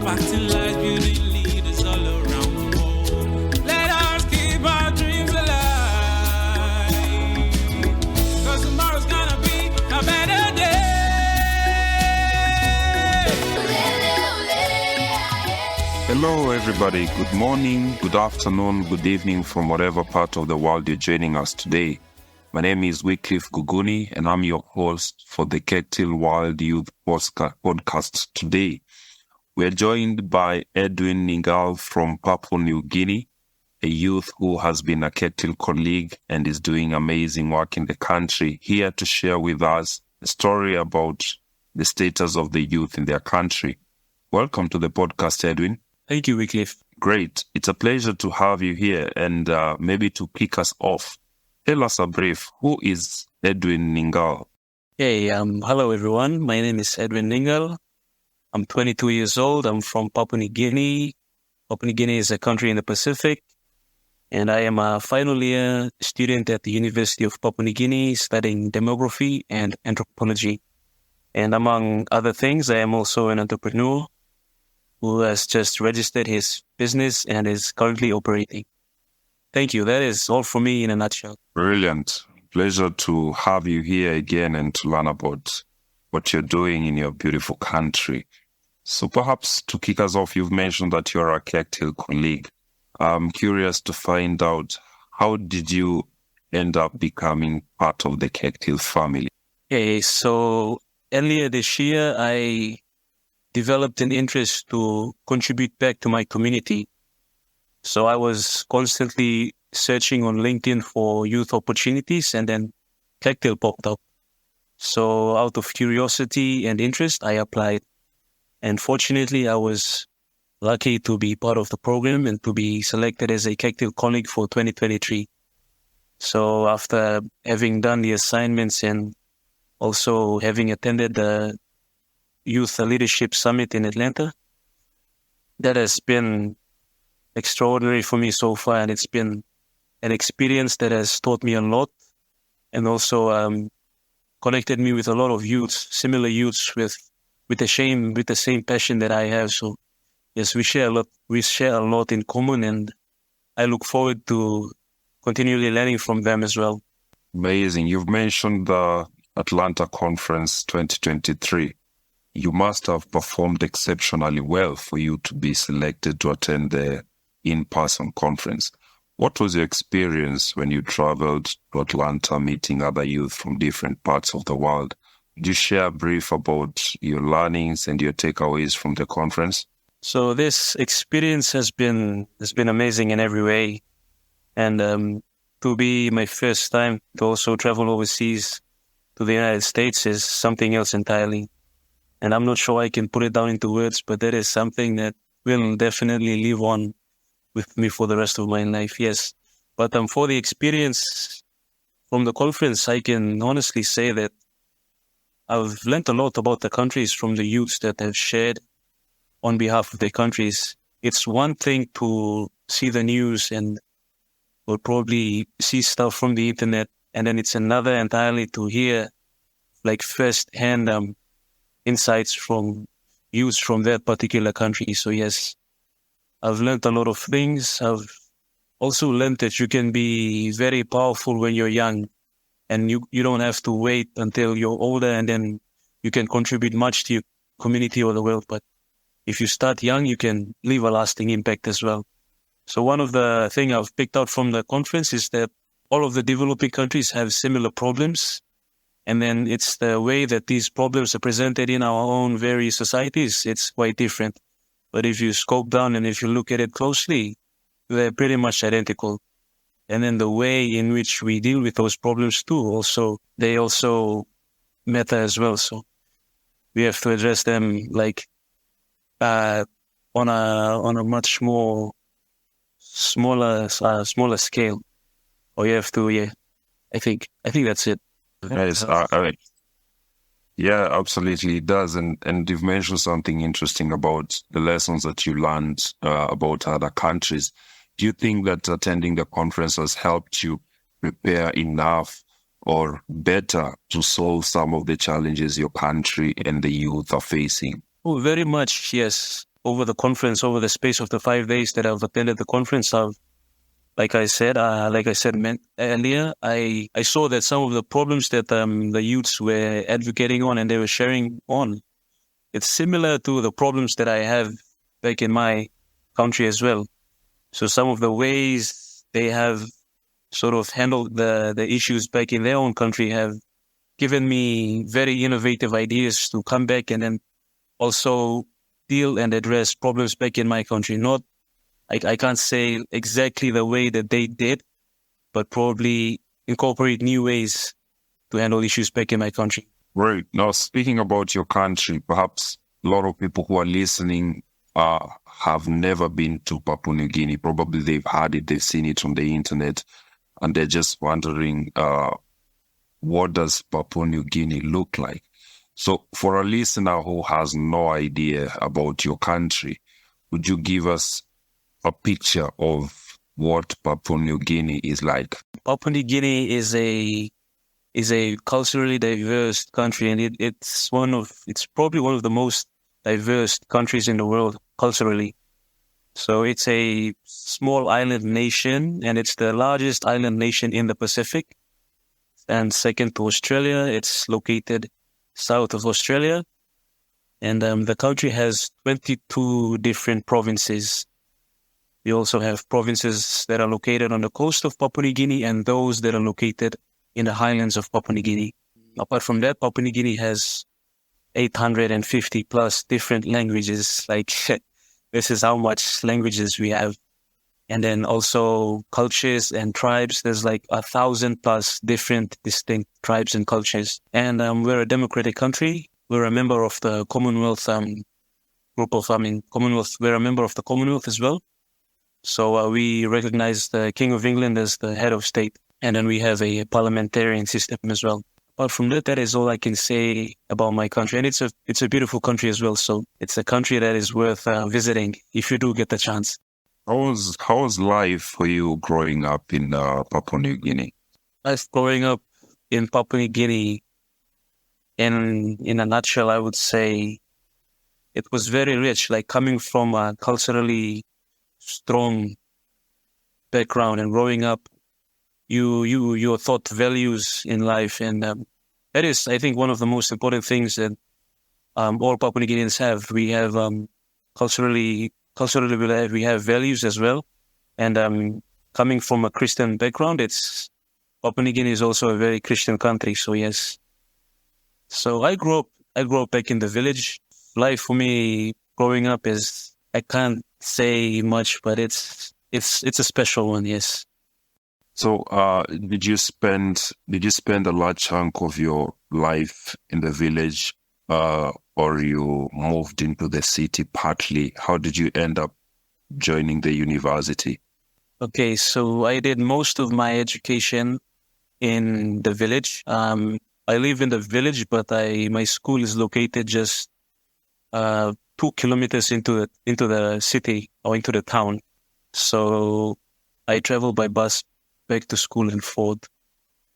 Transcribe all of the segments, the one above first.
impacting lives, building leaders all around the world. Let us keep our dreams alive, 'cause tomorrow's gonna be a better day. Hello everybody, good morning, good afternoon, good evening from whatever part of the world you're joining us today. My name is 𝐏𝐚𝐩𝐿 and I'm your host for the Kectil Wild Youth podcast today. We're joined by Edwin Ningal from Papua New Guinea, a youth who has been a Kectil colleague and is doing amazing work in the country, here to share with us a story about the status of the youth in their country. Welcome to the podcast, Edwin. Thank you, 𝐏𝐿. Great. It's a pleasure to have you here, and maybe to kick us off, tell us a brief. Who is Edwin Ningal? Hey, hello everyone. My name is Edwin Ningal. I'm 22 years old. I'm from Papua New Guinea. Papua New Guinea is a country in the Pacific, and I am a final year student at the University of Papua New Guinea studying demography and anthropology. And among other things, I am also an entrepreneur who has just registered his business and is currently operating. Thank you. That is all for me in a nutshell. Brilliant. Pleasure to have you here again and to learn about what you're doing in your beautiful country. So perhaps to kick us off, you've mentioned that you're a Kectil colleague. I'm curious to find out, how did you end up becoming part of the Kectil family? Okay, so earlier this year, I developed an interest to contribute back to my community. So I was constantly searching on LinkedIn for youth opportunities, and then Kectil popped up. So out of curiosity and interest, I applied. And fortunately, I was lucky to be part of the program and to be selected as a Kectil colleague for 2023. So after having done the assignments and also having attended the Youth Leadership Summit in Atlanta, that has been extraordinary for me so far, and it's been an experience that has taught me a lot, and also connected me with a lot of youths, similar youths with the same passion that I have. So yes, we share a lot in common, and I look forward to continually learning from them as well. Amazing. You've mentioned the Atlanta Conference 2023. You must have performed exceptionally well for you to be selected to attend the in-person conference. What was your experience when you traveled to Atlanta meeting other youth from different parts of the world? Could you share a brief about your learnings and your takeaways from the conference? So this experience has been amazing in every way. And to be my first time to also travel overseas to the United States is something else entirely. And I'm not sure I can put it down into words, but that is something that will definitely live on with me for the rest of my life, yes. But for the experience from the conference, I can honestly say that I've learned a lot about the countries from the youths that have shared on behalf of their countries. It's one thing to see the news and or probably see stuff from the internet, and then it's another entirely to hear like first-hand insights from youths from that particular country. So yes, I've learned a lot of things. I've also learned that you can be very powerful when you're young, and you don't have to wait until you're older and then you can contribute much to your community or the world. But if you start young, you can leave a lasting impact as well. So one of the things I've picked out from the conference is that all of the developing countries have similar problems. And then it's the way that these problems are presented in our own various societies, it's quite different. But if you scope down and if you look at it closely, they're pretty much identical. And then the way in which we deal with those problems too, they also matter as well. So we have to address them like on a much more smaller scale. Or you have to, I think that's it. Yes, yeah, absolutely it does. And you've mentioned something interesting about the lessons that you learned about other countries. Do you think that attending the conference has helped you prepare enough or better to solve some of the challenges your country and the youth are facing? Oh, very much, yes. over the conference, over the space of the 5 days that I've attended the conference, like I said earlier, I saw that some of the problems that the youths were advocating on and they were sharing on, it's similar to the problems that I have back in my country as well. So some of the ways they have sort of handled the issues back in their own country have given me very innovative ideas to come back and then also deal and address problems back in my country. Not, I can't say exactly the way that they did, but probably incorporate new ways to handle issues back in my country. Right. Now, speaking about your country, perhaps a lot of people who are listening have never been to Papua New Guinea. Probably they've heard it, they've seen it on the internet, and they're just wondering, what does Papua New Guinea look like? So for a listener who has no idea about your country, would you give us a picture of what Papua New Guinea is like? Papua New Guinea is a culturally diverse country, and it's probably one of the most diverse countries in the world culturally. So it's a small island nation, and it's the largest island nation in the Pacific. And second to Australia, it's located south of Australia. And the country has 22 different provinces. We also have provinces that are located on the coast of Papua New Guinea and those that are located in the highlands of Papua New Guinea. Apart from that, Papua New Guinea has 850 plus different languages. Like, this is how much languages we have. And then also cultures and tribes. There's like 1,000 plus different distinct tribes and cultures. And we're a democratic country. We're a member of the Commonwealth Commonwealth. We're a member of the Commonwealth as well. So we recognize the King of England as the head of state. And then we have a parliamentarian system as well. Apart from that, that is all I can say about my country. And it's a beautiful country as well. So it's a country that is worth visiting if you do get the chance. How was life for you growing up in Papua New Guinea? Life growing up in Papua New Guinea, in a nutshell, I would say it was very rich. Like, coming from a culturally strong background and growing up, you taught values in life, and that is, I think, one of the most important things that all Papua New Guineans have. We have culturally we have values as well, and coming from a Christian background, Papua New Guinea is also a very Christian country. So yes, so I grew up back in the village. Life for me growing up is, I can't say much, but it's a special one. Yes. So, did you spend a large chunk of your life in the village, or you moved into the city partly? How did you end up joining the university? Okay, so I did most of my education in the village. I live in the village, but my school is located just 2 kilometers into the city or into the town. So I travel by bus back to school in Ford.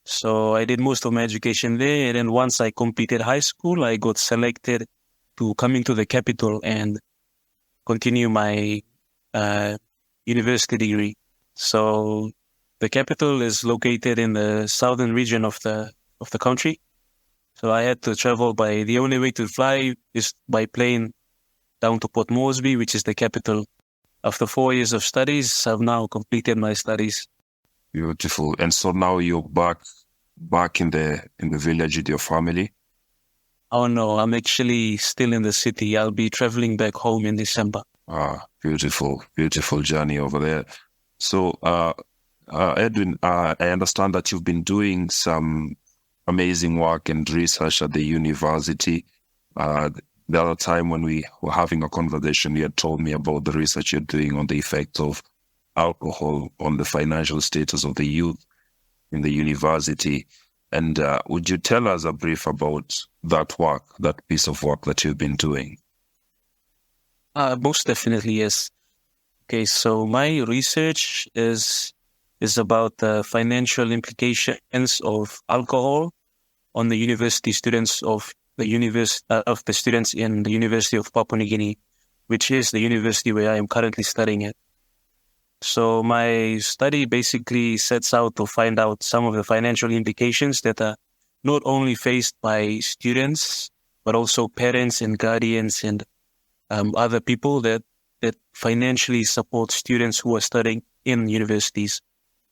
So I did most of my education there, and then once I completed high school, I got selected to come into the capital and continue my university degree. So the capital is located in the southern region of the country. So I had to travel the only way to fly is by plane down to Port Moresby, which is the capital. After 4 years of studies, I've now completed my studies. Beautiful. And so now you're back in the village with your family? Oh no, I'm actually still in the city. I'll be traveling back home in December. Beautiful journey over there. So, Edwin, I understand that you've been doing some amazing work and research at the university. The other time when we were having a conversation, you had told me about the research you're doing on the effects of alcohol on the financial status of the youth in the university. And would you tell us a brief about that piece of work that you've been doing? Most definitely, yes. Okay, so my research is about the financial implications of alcohol on the university students of the students in the University of Papua New Guinea. which is the university where I am currently studying at. So my study basically sets out to find out some of the financial implications that are not only faced by students, but also parents and guardians and other people that financially support students who are studying in universities.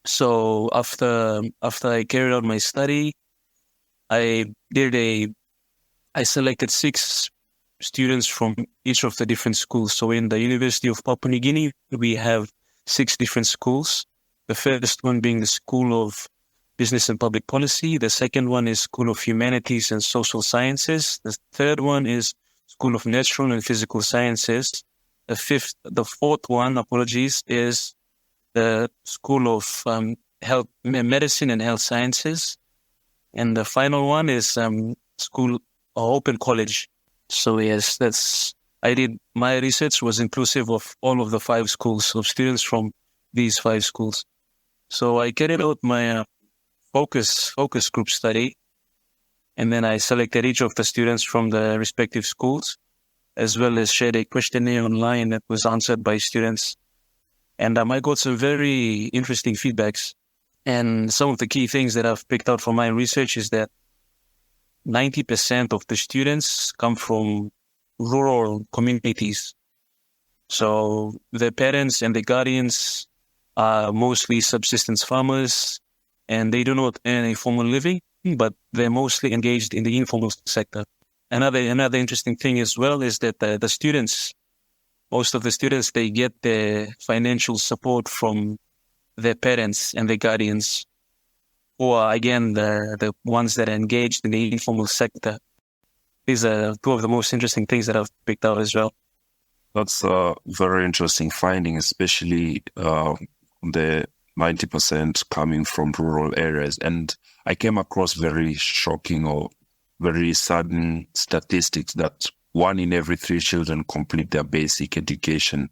So after I carried out my study, I selected 6 students from each of the different schools. So in the University of Papua New Guinea, we have 6 different schools. The first one being the School of Business and Public Policy. The second one is School of Humanities and Social Sciences. The third one is School of Natural and Physical Sciences. The fourth one, is the School of Health Medicine and Health Sciences. And the final one is School or Open College. So yes, my research was inclusive of all of the 5 schools, of students from these 5 schools. So I carried out my focus group study, and then I selected each of the students from the respective schools, as well as shared a questionnaire online that was answered by students. And I got some very interesting feedbacks. And some of the key things that I've picked out from my research is that 90% of the students come from rural communities. So their parents and their guardians are mostly subsistence farmers, and they do not earn a formal living, but they're mostly engaged in the informal sector. Another interesting thing as well is that most of the students, they get their financial support from their parents and their guardians, who are, again, the ones that are engaged in the informal sector. These are 2 of the most interesting things that I've picked out as well. That's a very interesting finding, especially the 90% coming from rural areas. And I came across very shocking or very sudden statistics that 1 in every 3 children complete their basic education.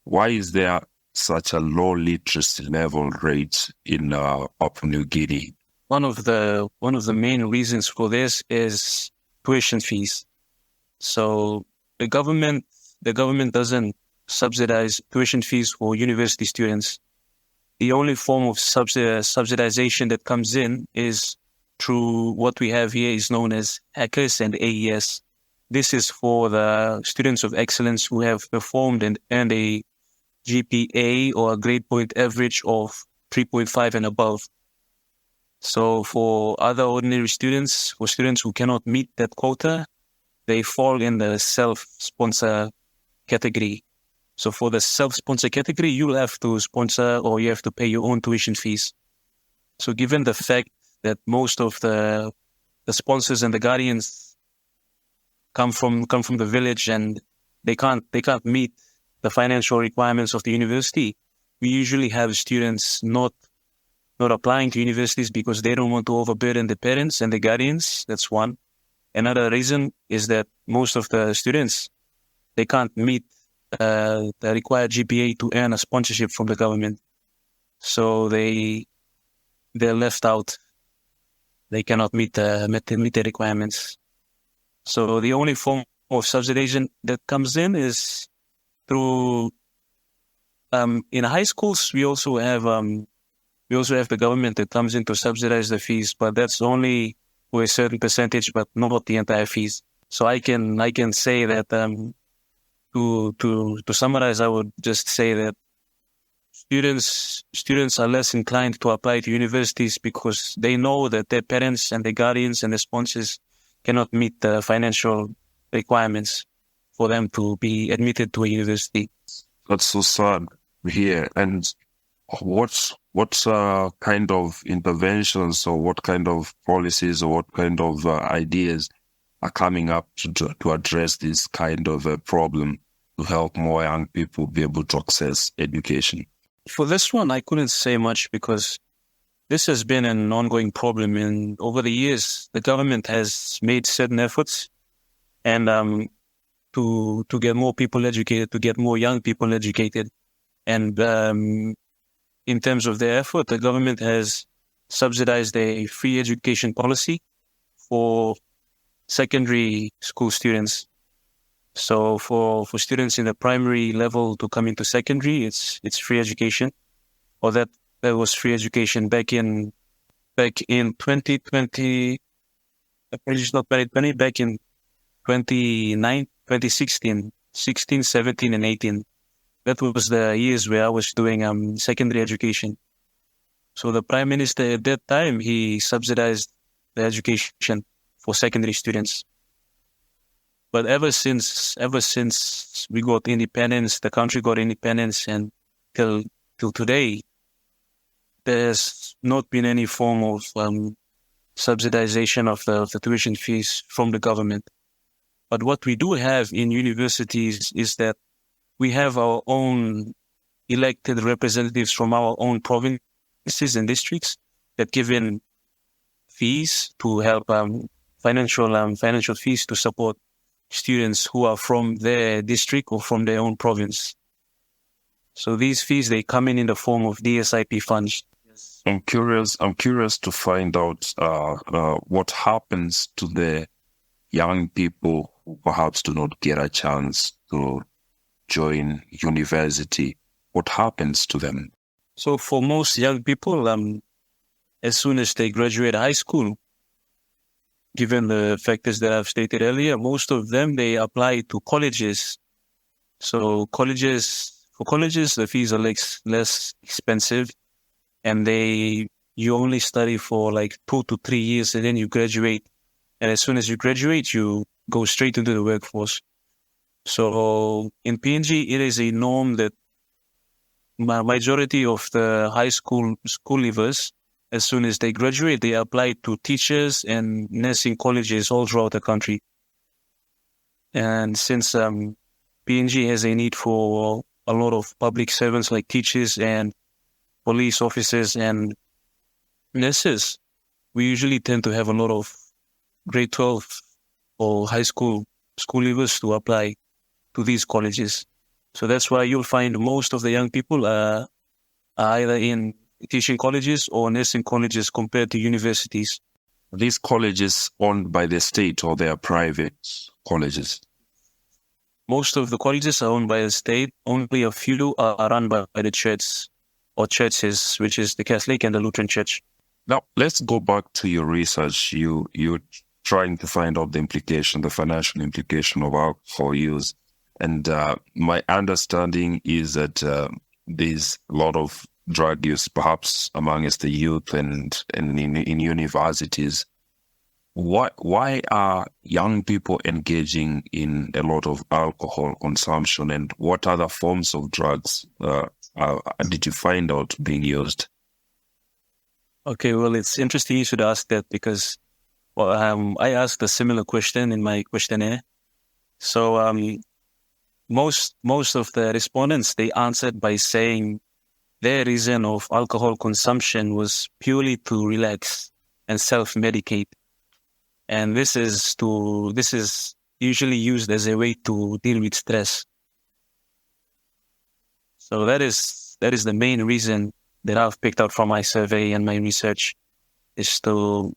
Why is there such a low literacy level rate in Papua New Guinea? One of the main reasons for this is tuition fees. So the government doesn't subsidize tuition fees for university students. The only form of subsidization that comes in is through what we have here is known as hackers and AES. This is for the students of excellence who have performed and earned a GPA or a grade point average of 3.5 and above. So for other ordinary students, for students who cannot meet that quota, they fall in the self-sponsor category. So for the self-sponsor category, you'll have to sponsor or you have to pay your own tuition fees. So given the fact that most of the sponsors and the guardians come from the village and they can't meet the financial requirements of the university, we usually have students not applying to universities because they don't want to overburden the parents and the guardians. That's one. Another reason is that most of the students, they can't meet the required GPA to earn a sponsorship from the government. So they're left out. They cannot meet the requirements. So the only form of subsidization that comes in is through in high schools. We also have the government that comes in to subsidize the fees, but that's only for a certain percentage, but not the entire fees. So I can say that to summarize, I would just say that students are less inclined to apply to universities because they know that their parents and their guardians and their sponsors cannot meet the financial requirements for them to be admitted to a university. That's so sad here. And what kind of interventions or what kind of policies or what kind of ideas are coming up to address this kind of a problem to help more young people be able to access education? For this one, I couldn't say much because this has been an ongoing problem. And over the years, the government has made certain efforts and to get more people educated, to get more young people educated. And in terms of their effort, the government has subsidized a free education policy for secondary school students. So for students in the primary level to come into secondary, it's free education, or that was free education back in 2020. Apologies, not 2020, back in 2016, 17, and 18. That was the years where I was doing secondary education. So the Prime Minister at that time, he subsidized the education for secondary students. But ever since we got independence, the country got independence, and till today, there's not been any form of subsidization of the tuition fees from the government. But what we do have in universities is that we have our own elected representatives from our own provinces and districts that give in fees to help financial fees to support students who are from their district or from their own province. So these fees, they come in the form of DSIP funds. I'm curious to find out what happens to the young people who perhaps do not get a chance to join university. What happens to them? So for most young people, as soon as they graduate high school, given the factors that I've stated earlier, most of them, they apply to colleges. So for colleges, the fees are less expensive, and you only study for like 2 to 3 years, and then you graduate. And as soon as you graduate, you go straight into the workforce. So in PNG, it is a norm that majority of the high school leavers, as soon as they graduate, they apply to teachers and nursing colleges all throughout the country. And since PNG has a need for a lot of public servants like teachers and police officers and nurses, we usually tend to have a lot of grade 12 or high school leavers to apply to these colleges. So that's why you'll find most of the young people are either in teaching colleges or nursing colleges compared to universities. Are these colleges owned by the state or they are private colleges? Most of the colleges are owned by the state. Only a few are run by the church or churches, which is the Catholic and the Lutheran Church. Now, let's go back to your research. You're trying to find out the financial implication of alcohol use. And my understanding is that there's a lot of drug use, perhaps amongst the youth and in universities. Why are young people engaging in a lot of alcohol consumption, and what other forms of drugs did you find out being used? Okay, well, it's interesting you should ask that because I asked a similar question in my questionnaire. So most of the respondents, they answered by saying their reason of alcohol consumption was purely to relax and self-medicate. And this is usually used as a way to deal with stress. So that is the main reason that I've picked out from my survey and my research, is to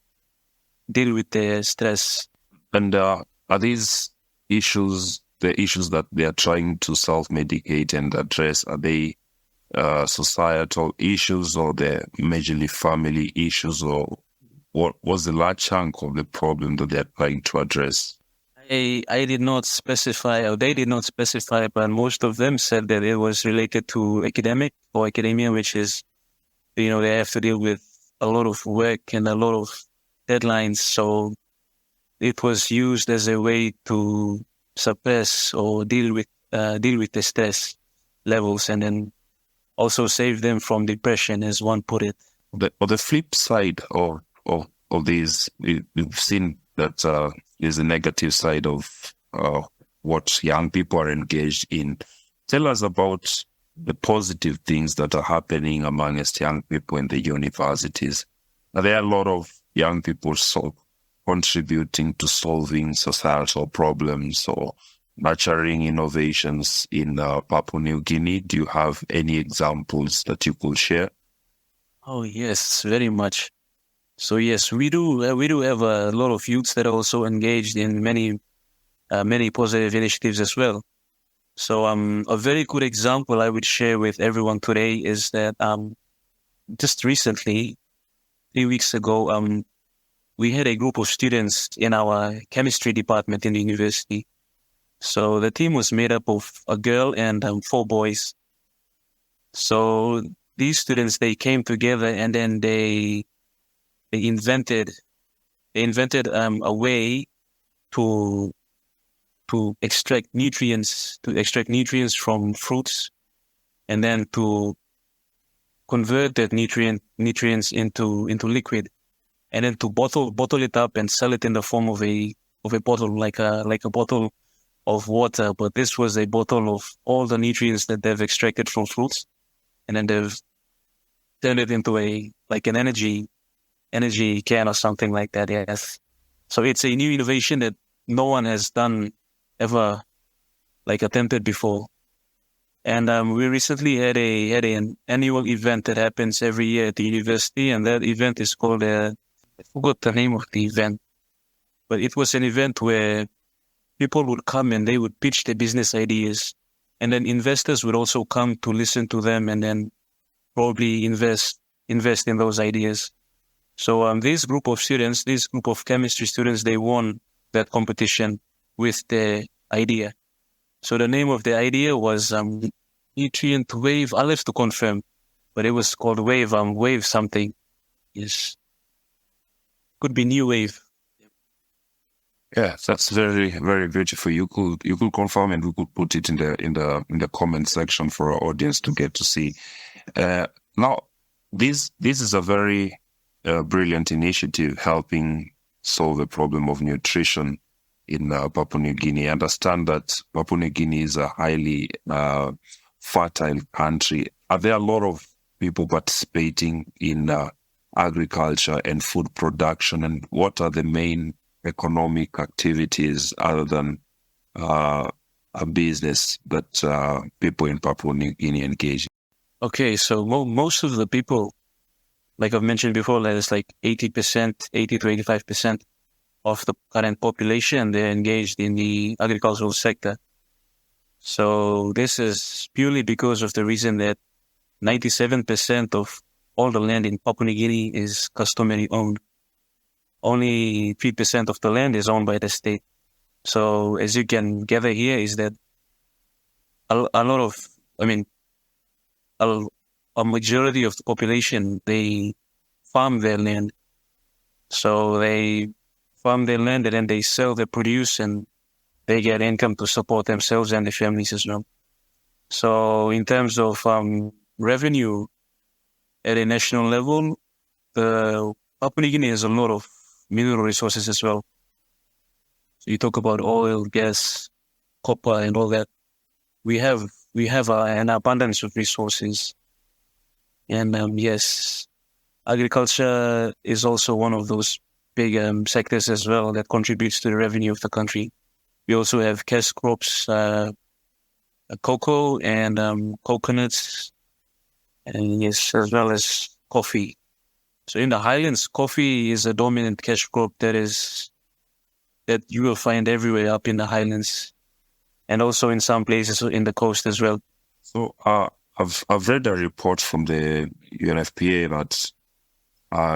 deal with the stress. And are these issues, the issues that they are trying to self-medicate and address, are they societal issues, or they're majorly family issues, or what was the large chunk of the problem that they're trying to address? I did not specify, or they did not specify, but most of them said that it was related to academia, which is, they have to deal with a lot of work and a lot of deadlines. So it was used as a way to suppress or deal with the stress levels, and then also save them from depression, as one put it. The flip side of these, we've seen that is the negative side of what young people are engaged in. Tell us about the positive things that are happening amongst young people in the universities. Are there a lot of young people contributing to solving societal problems or nurturing innovations in Papua New Guinea? Do you have any examples that you could share? Oh, yes, very much. So yes, we do have a lot of youths that are also engaged in many many positive initiatives as well. So a very good example I would share with everyone today is that just recently, 3 weeks ago, we had a group of students in our chemistry department in the university. So the team was made up of a girl and 4 boys. So these students, they came together and then they invented a way to extract nutrients from fruits, and then to convert that nutrients into liquid, and then to bottle it up and sell it in the form of a bottle, like a bottle of water. But this was a bottle of all the nutrients that they've extracted from fruits, and then they've turned it into an energy can or something like that. Yes. So it's a new innovation that no one has done ever, attempted before. And we recently had an annual event that happens every year at the university, and that event is called I forgot the name of the event, but it was an event where people would come and they would pitch their business ideas, and then investors would also come to listen to them and then probably invest in those ideas. So this group of chemistry students, they won that competition with their idea. So the name of the idea was nutrient wave. I'll have to confirm, but it was called wave. Wave something. Yes, could be new wave. Yeah, that's very, very beautiful. You could confirm, and we could put it in the comment section for our audience to get to see. Now, this is a very brilliant initiative helping solve the problem of nutrition in Papua New Guinea. I understand that Papua New Guinea is a highly fertile country. Are there a lot of people participating in agriculture and food production? And what are the main economic activities other than a business that people in Papua New Guinea engage in? Okay, so most of the people, like I've mentioned before, there's 80 to 85% of the current population, they're engaged in the agricultural sector. So this is purely because of the reason that 97% of all the land in Papua New Guinea is customary owned. Only 3% of the land is owned by the state. So as you can gather here is that a majority of the population, they farm their land. So they farm their land and then they sell their produce and they get income to support themselves and their families as well. So in terms of revenue at a national level, the Papua New Guinea has a lot of mineral resources as well. So you talk about oil, gas, copper, and all that. We have an abundance of resources, and yes, agriculture is also one of those big sectors as well that contributes to the revenue of the country. We also have cash crops, cocoa and coconuts, and yes, as well as coffee. So in the highlands, coffee is a dominant cash crop that you will find everywhere up in the highlands, and also in some places in the coast as well. So I've read a report from the UNFPA that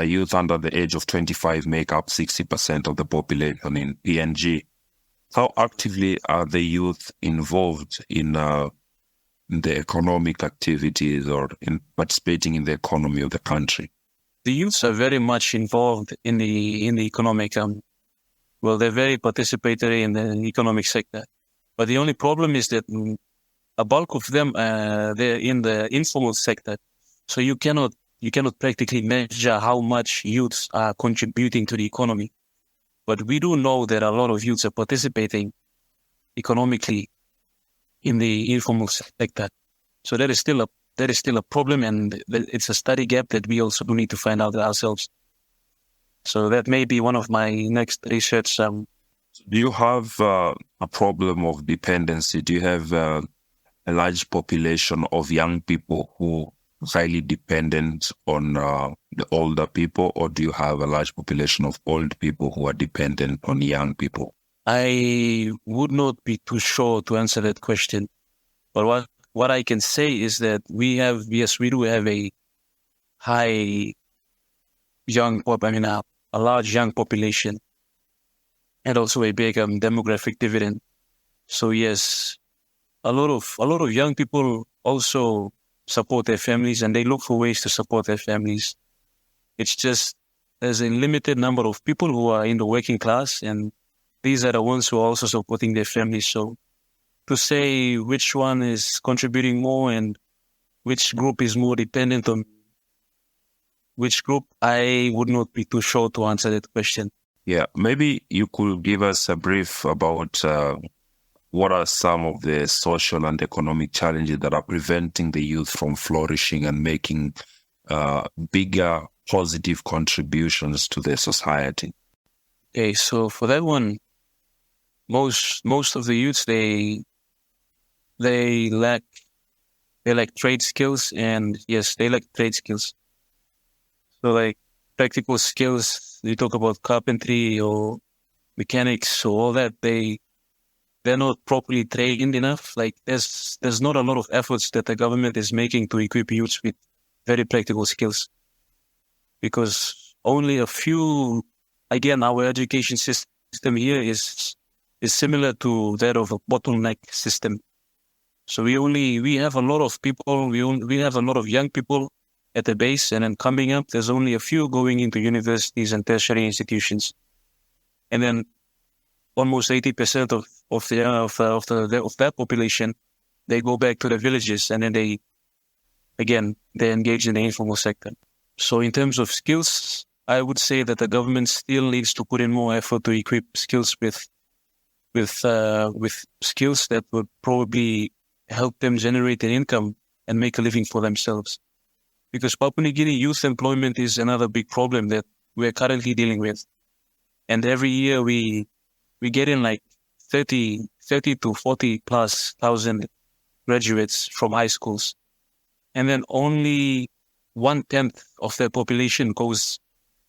youth under the age of 25 make up 60% of the population in PNG. How actively are the youth involved in the economic activities or in participating in the economy of the country? The youths are very much involved in the economic. They're very participatory in the economic sector. But the only problem is that a bulk of them they're in the informal sector. So you cannot practically measure how much youths are contributing to the economy. But we do know that a lot of youths are participating economically in the informal sector. So that is still a problem, and it's a study gap that we also do need to find out ourselves. So that may be one of my next research. Do you have a problem of dependency? Do you have a large population of young people who are highly dependent on the older people, or do you have a large population of old people who are dependent on young people? I would not be too sure to answer that question. But what I can say is that we do have a high a large young population, and also a big demographic dividend. So yes, a lot of young people also support their families, and they look for ways to support their families. It's just there's a limited number of people who are in the working class, and these are the ones who are also supporting their families. So to say which one is contributing more and which group is more dependent on which group, I would not be too sure to answer that question. Yeah, maybe you could give us a brief about what are some of the social and economic challenges that are preventing the youth from flourishing and making bigger positive contributions to the society? Okay, so for that one, most of the youths they lack trade skills, and yes, they lack trade skills. So like practical skills, you talk about carpentry or mechanics or all that, they're not properly trained enough. Like there's not a lot of efforts that the government is making to equip youths with very practical skills, because only a few, again, our education system here is similar to that of a bottleneck system. So we have a lot of people, we have a lot of young people at the base, and then coming up, there's only a few going into universities and tertiary institutions, and then almost 80% of that population, they go back to the villages, and then they engage in the informal sector. So in terms of skills, I would say that the government still needs to put in more effort to equip skills with skills that would probably help them generate an income and make a living for themselves. Because Papua New Guinea youth employment is another big problem that we're currently dealing with. And every year we get in like 30 to 40 plus thousand graduates from high schools. And then only 1/10 of the population goes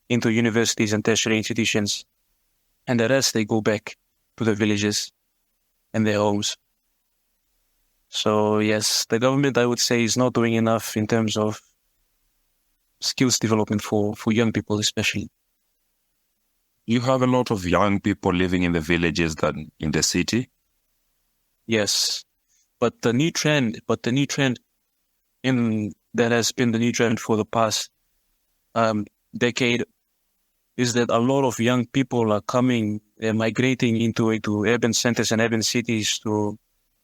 into universities and tertiary institutions. And the rest, they go back to the villages and their homes. So yes, the government, I would say, is not doing enough in terms of skills development for young people, especially. You have a lot of young people living in the villages than in the city. Yes, but the new trend that has been the new trend for the past decade is that a lot of young people are migrating into urban centers and urban cities to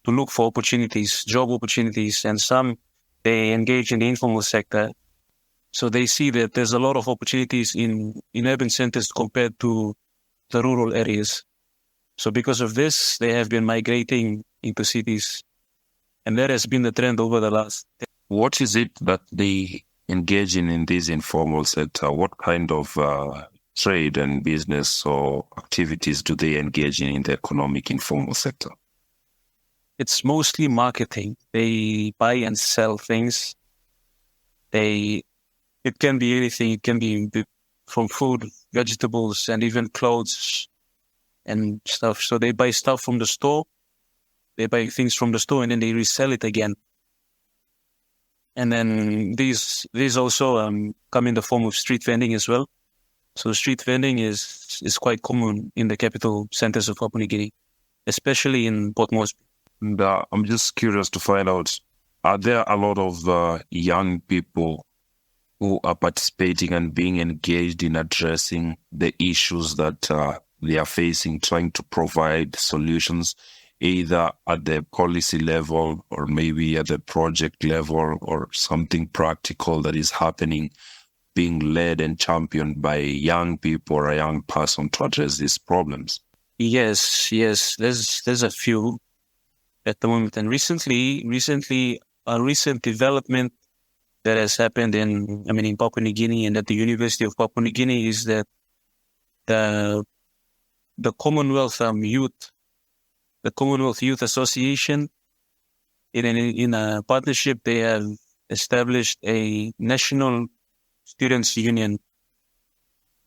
look for opportunities, job opportunities, and some they engage in the informal sector. So they see that there's a lot of opportunities in urban centers compared to the rural areas. So because of this, they have been migrating into cities. And that has been the trend over the last. What is it that they engage in this informal sector? What kind of trade and business or activities do they engage in the economic informal sector? It's mostly marketing. They buy and sell things. It can be anything. It can be from food, vegetables, and even clothes and stuff. So they buy stuff from the store. They buy things from the store and then they resell it again. And then these also come in the form of street vending as well. So street vending is quite common in the capital centers of Papua New Guinea, especially in Port Moresby. And I'm just curious to find out, are there a lot of young people who are participating and being engaged in addressing the issues that they are facing, trying to provide solutions, either at the policy level or maybe at the project level, or something practical that is happening, being led and championed by young people or a young person to address these problems? Yes. There's a few at the moment. And recently, a recent development that has happened in Papua New Guinea and at the University of Papua New Guinea is that the Commonwealth Youth Association, in a partnership, they have established a national students' union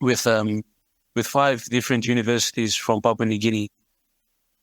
with 5 different universities from Papua New Guinea.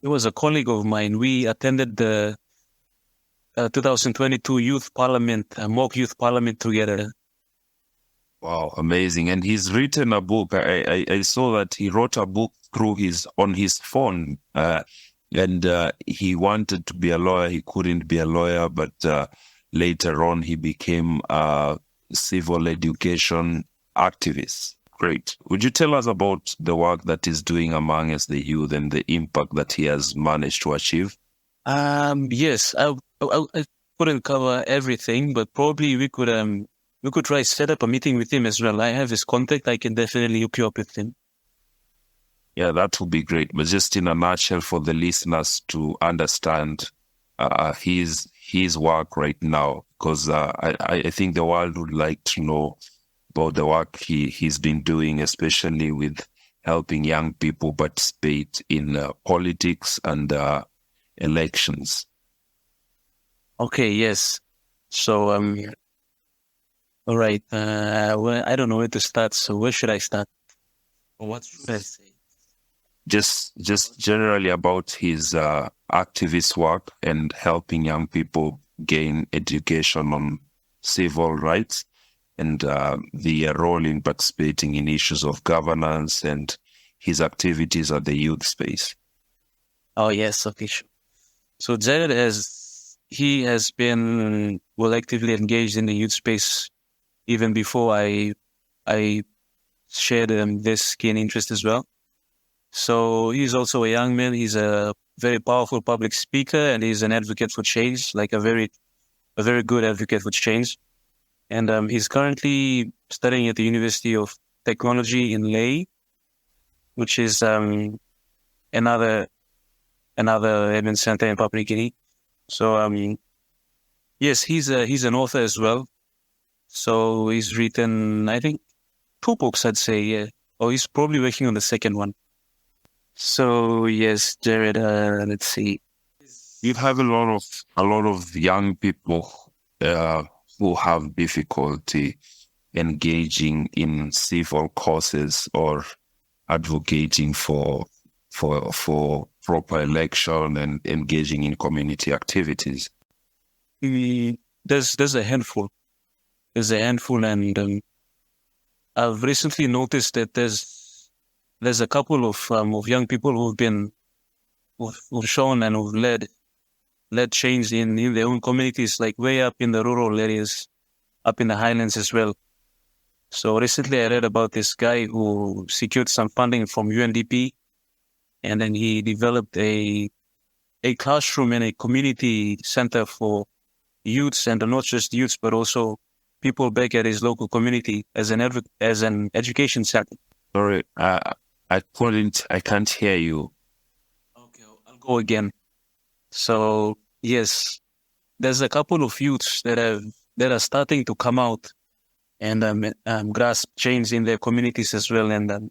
He was a colleague of mine. We attended the 2022 Youth Parliament, mock Youth Parliament together. Wow, amazing! And he's written a book. I saw that he wrote a book on his phone, and he wanted to be a lawyer. He couldn't be a lawyer, but later on he became a civil education activist. Great. Would you tell us about the work that he's doing amongst the youth and the impact that he has managed to achieve? Yes, I couldn't cover everything, but probably we could try set up a meeting with him as well. I have his contact. I can definitely hook you up with him. Yeah, that would be great. But just in a nutshell, for the listeners to understand his work right now, because I think the world would like to know about the work he's been doing, especially with helping young people participate in politics and elections. Okay, yes. So, all right. Well, I don't know where to start. So where should I start? Or what should I say? Just generally about his activist work and helping young people gain education on civil rights and the role in participating in issues of governance and his activities at the youth space. Oh, yes. Okay, sure. So Jared he has been actively engaged in the youth space even before I shared this keen interest as well. So he's also a young man. He's a very powerful public speaker, and he's an advocate for change, like a very good advocate for change. And he's currently studying at the University of Technology in Lae, which is another admin center in Papua New Guinea. So yes, he's an author as well. So he's written, I think, 2 books, I'd say. Yeah. Or he's probably working on the second one. So yes, Jared. Let's see. You have a lot of young people who have difficulty engaging in civil causes or advocating for proper election and engaging in community activities. There's a handful. And I've recently noticed that there's a couple of young people who've shown and who've led change in their own communities, like way up in the rural areas, up in the highlands as well. So recently I read about this guy who secured some funding from UNDP, and then he developed a classroom and a community center for youths, and not just youths, but also people back at his local community as an education center. Sorry, I can't hear you. Okay, I'll go again. So yes, there's a couple of youths that are starting to come out and grasp change in their communities as well. And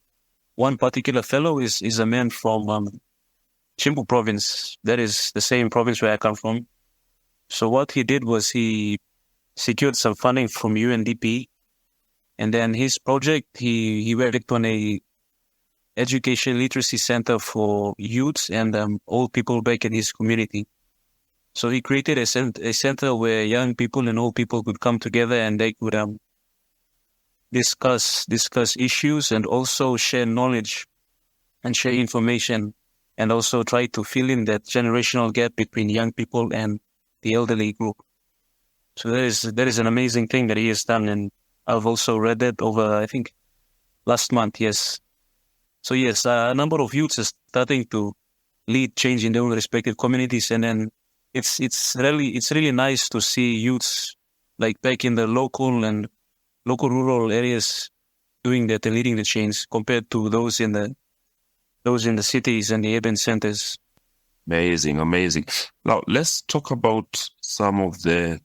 one particular fellow is a man from Chimbu province. That is the same province where I come from. So what he did was he secured some funding from UNDP, And then his project, he worked on a education literacy center for youths and old people back in his community. So he created a center where young people and old people could come together and they could discuss issues and also share knowledge and share information, and also try to fill in that generational gap between young people and the elderly group. So that is an amazing thing that he has done, and I've also read it over, I think, last month. Yes. So yes, a number of youths are starting to lead change in their own respective communities, and then it's really nice to see youths like back in the local rural areas doing that and leading the change compared to those in the cities and the urban centers. Amazing. Now, let's talk about some of the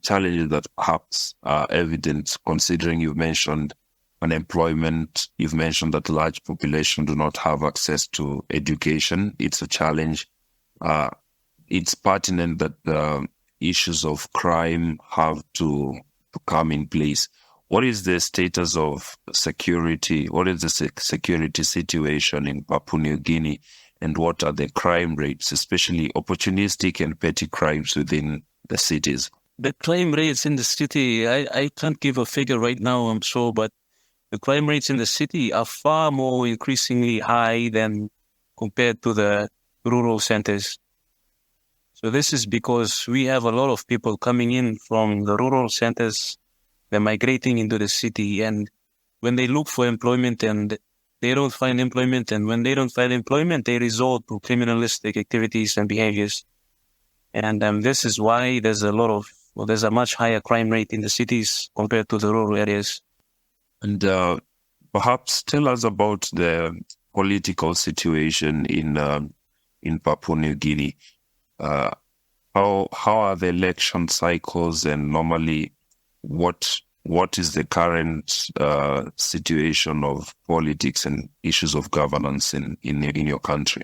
challenges that perhaps are evident, considering you've mentioned unemployment, you've mentioned that large population do not have access to education. It's a challenge. It's pertinent that the issues of crime have to come in place. What is the status of security? What is the security situation in Papua New Guinea? And what are the crime rates, especially opportunistic and petty crimes within the cities? The crime rates in the city, I can't give a figure right now, I'm sure, but the crime rates in the city are far more increasingly high than compared to the rural centers. So this is because we have a lot of people coming in from the rural centers. They're migrating into the city, and when they look for employment and they don't find employment, and when they don't find employment, they resort to criminalistic activities and behaviors. And this is why there's a much higher crime rate in the cities compared to the rural areas. And perhaps tell us about the political situation in Papua New Guinea. How are the election cycles, and normally what is the current situation of politics and issues of governance in your country?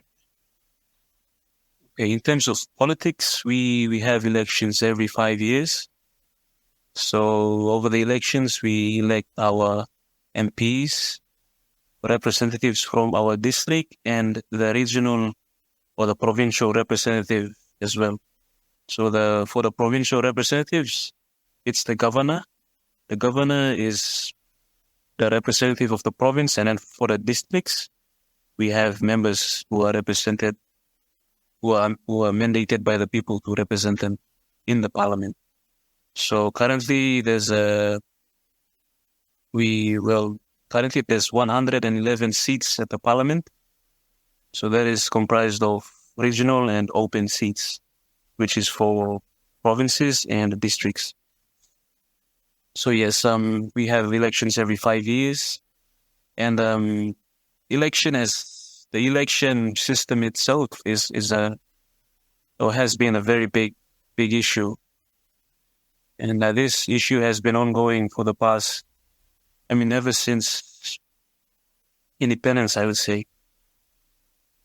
Okay, in terms of politics, we have elections every 5 years. So over the elections, we elect our MPs, representatives from our district, and the regional or the provincial representative as well. So for the provincial representatives, it's the governor. The governor is the representative of the province, and then for the districts, we have members who are represented, who are mandated by the people to represent them in the parliament. So currently there's 111 seats at the parliament. So that is comprised of regional and open seats, which is for provinces and districts. So yes, we have elections every 5 years, and the election system itself has been a very big issue, and this issue has been ongoing for the past, ever since independence, I would say.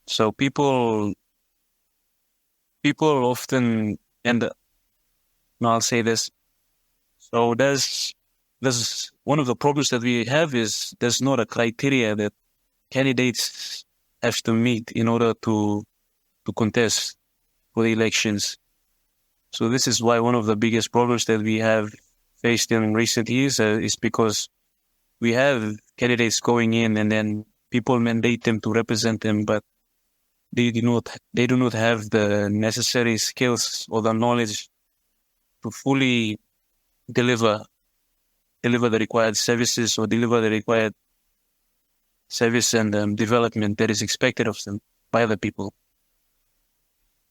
So people often, and I'll say this. So there's one of the problems that we have is there's not a criteria that candidates have to meet in order to contest for the elections. So this is why one of the biggest problems that we have faced in recent years is because we have candidates going in and then people mandate them to represent them, but they do not have the necessary skills or the knowledge to fully deliver the required services or deliver the required service and development that is expected of them by other people.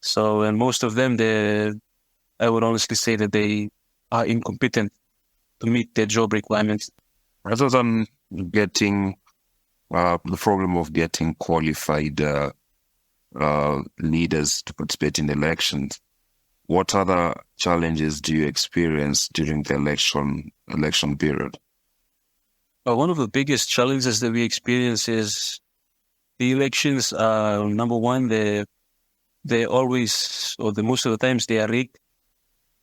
So, and most of them, I would honestly say that they are incompetent to meet their job requirements. Rather than getting the problem of getting qualified leaders to participate in elections, what other challenges do you experience during the election period? One of the biggest challenges that we experience is the elections are, number one, they're always, or the most of the times, they are rigged.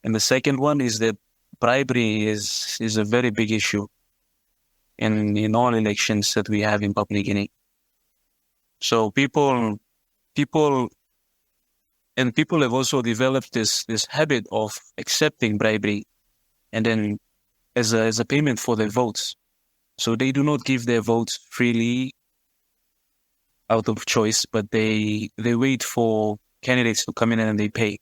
And the second one is that bribery is a very big issue. in all elections that we have in Papua New Guinea. So people have also developed this habit of accepting bribery, and then as a payment for their votes. So they do not give their votes freely out of choice, but they wait for candidates to come in and they pay.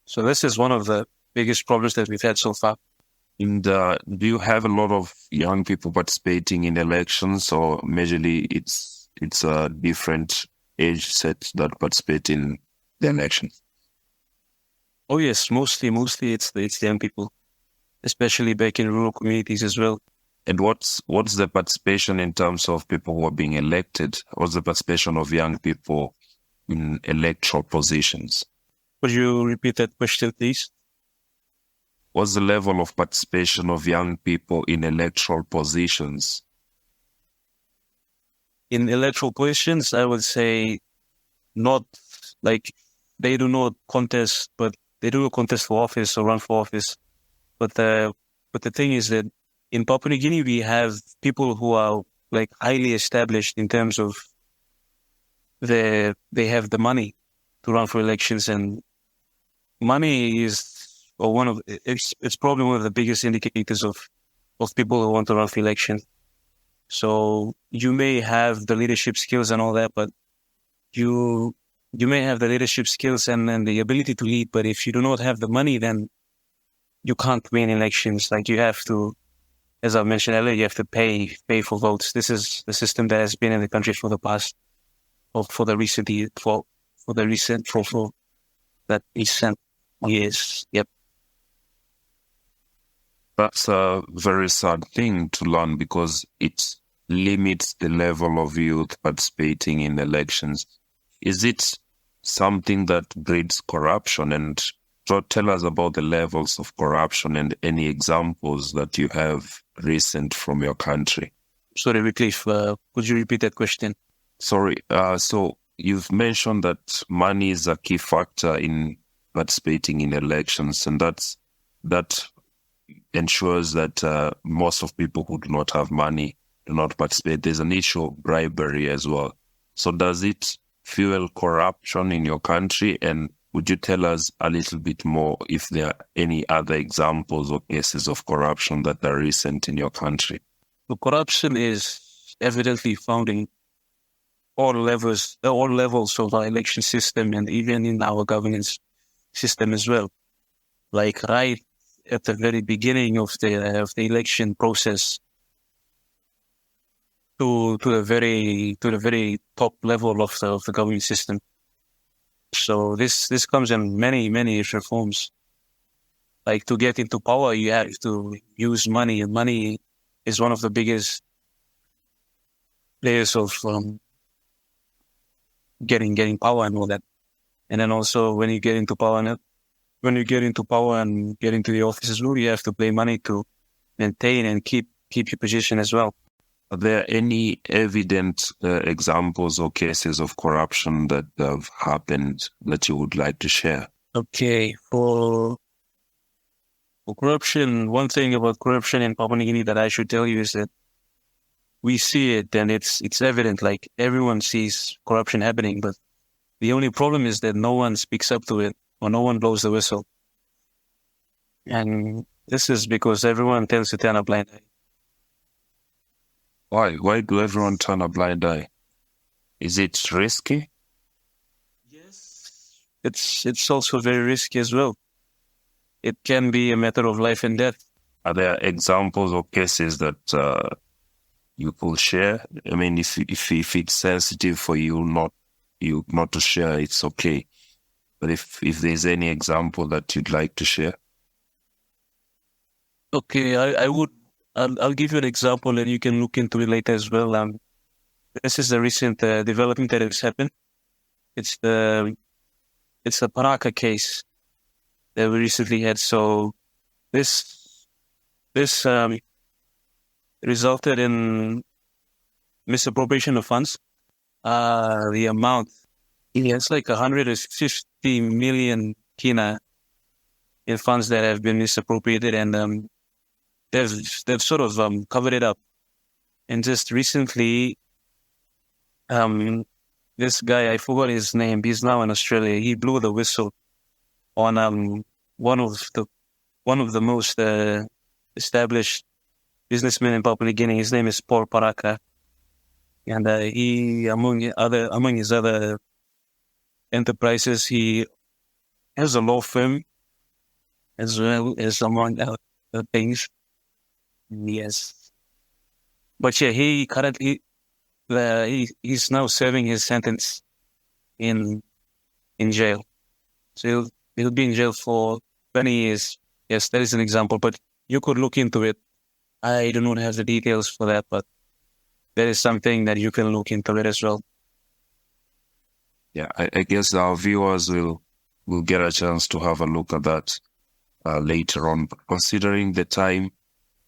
So this is one of the biggest problems that we've had so far. And do you have a lot of young people participating in elections, or majorly it's a different age set that participate in the elections? Oh yes, mostly it's the young people, especially back in rural communities as well. And what's the participation in terms of people who are being elected? What's the participation of young people in electoral positions? Would you repeat that question, please? What's the level of participation of young people in electoral positions? In electoral positions, I would say not, like, they do not contest, but they do contest for office or run for office. But the thing is that in Papua New Guinea, we have people who are like highly established in terms of they have the money to run for elections, and money is it's probably one of the biggest indicators of people who want to run for elections. So you may have the leadership skills and all that, but you may have the leadership skills and the ability to lead, but if you do not have the money, then you can't win elections. Like, you have to, as I mentioned earlier, you have to pay for votes. This is the system that has been in the country for the past, or for the recent years. Yep. That's a very sad thing to learn, because it limits the level of youth participating in elections. Is it something that breeds corruption? And tell us about the levels of corruption and any examples that you have recent from your country. Sorry, Wycliffe, could you repeat that question? Sorry. So you've mentioned that money is a key factor in participating in elections, and that ensures that most of people who do not have money do not participate. There's an issue of bribery as well. So does it fuel corruption in your country? And would you tell us a little bit more if there are any other examples or cases of corruption that are recent in your country? The corruption is evidently found in all levels of our election system, and even in our governance system as well. Like, right at the very beginning of the election process, to the very top level of the government system. So this comes in many different forms. Like, to get into power, you have to use money, and money is one of the biggest layers of getting power and all that. And then also, when you get into power and get into the office as well, you have to pay money to maintain and keep your position as well. Are there any evident examples or cases of corruption that have happened that you would like to share? Okay, for corruption, one thing about corruption in Papua New Guinea that I should tell you is that we see it, and it's evident. Like, everyone sees corruption happening, but the only problem is that no one speaks up to it, or no one blows the whistle. And this is because everyone tends to turn a blind eye. Why? Why do everyone turn a blind eye? Is it risky? Yes. It's also very risky as well. It can be a matter of life and death. Are there examples or cases that you could share? I mean, if it's sensitive for you not to share, it's okay. But if there's any example that you'd like to share. Okay, I'll give you an example, and you can look into it later as well. This is a recent development that has happened. It's the Paraka case that we recently had. So this resulted in misappropriation of funds. The amount, it's like 150 million 𝐏𝐚𝐻 in funds that have been misappropriated, and they've sort of covered it up. And just recently, this guy, I forgot his name, he's now in Australia. He blew the whistle on one of the most established businessmen in Papua New Guinea. His name is Paul Paraka, and he, among his other enterprises, he has a law firm as well as among other things. Yes, but yeah, he currently he's now serving his sentence in jail. So he'll be in jail for 20 years. Yes, that is an example, but you could look into it. I do not have the details for that, but that is something that you can look into it as well. Yeah, I guess our viewers will get a chance to have a look at that later on. But considering the time,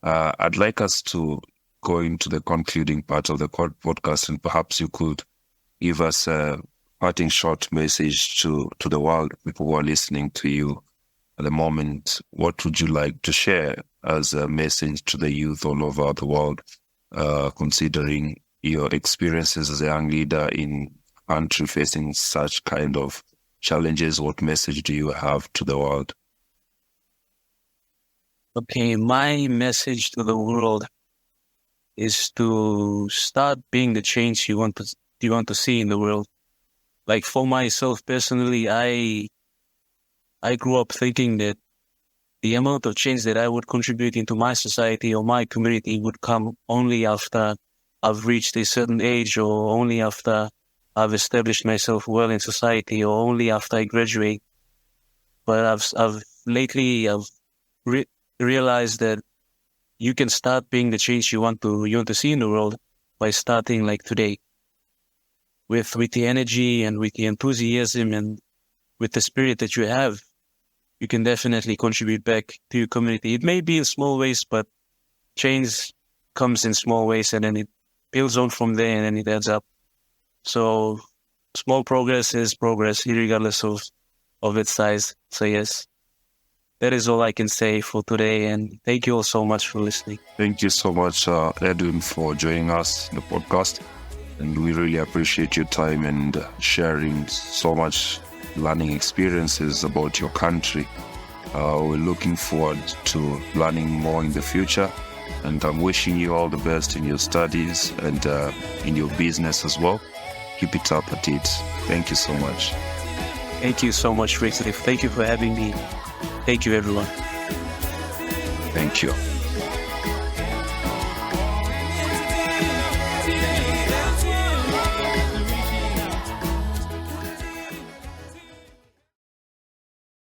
I'd like us to go into the concluding part of the podcast, and perhaps you could give us a parting short message to the world, people who are listening to you at the moment. What would you like to share as a message to the youth all over the world, considering your experiences as a young leader in a country facing such kind of challenges? What message do you have to the world? Okay, my message to the world is to start being the change you want to see in the world. Like for myself personally, I grew up thinking that the amount of change that I would contribute into my society or my community would come only after I've reached a certain age, or only after I've established myself well in society, or only after I graduate. But I've lately realized that you can start being the change you want to see in the world by starting like today, with the energy and with the enthusiasm and with the spirit that you have. You can definitely contribute back to your community. It may be in small ways, but change comes in small ways, and then it builds on from there, and then it adds up. So small progress is progress, regardless of its size. So yes, that is all I can say for today, and thank you all so much for listening. Thank you so much, Edwin, for joining us in the podcast, and we really appreciate your time and sharing so much learning experiences about your country. We're looking forward to learning more in the future, and I'm wishing you all the best in your studies and in your business as well. Keep it up at it. Thank you so much. Thank you so much, Kectil. Thank you for having me. Thank you, everyone. Thank you.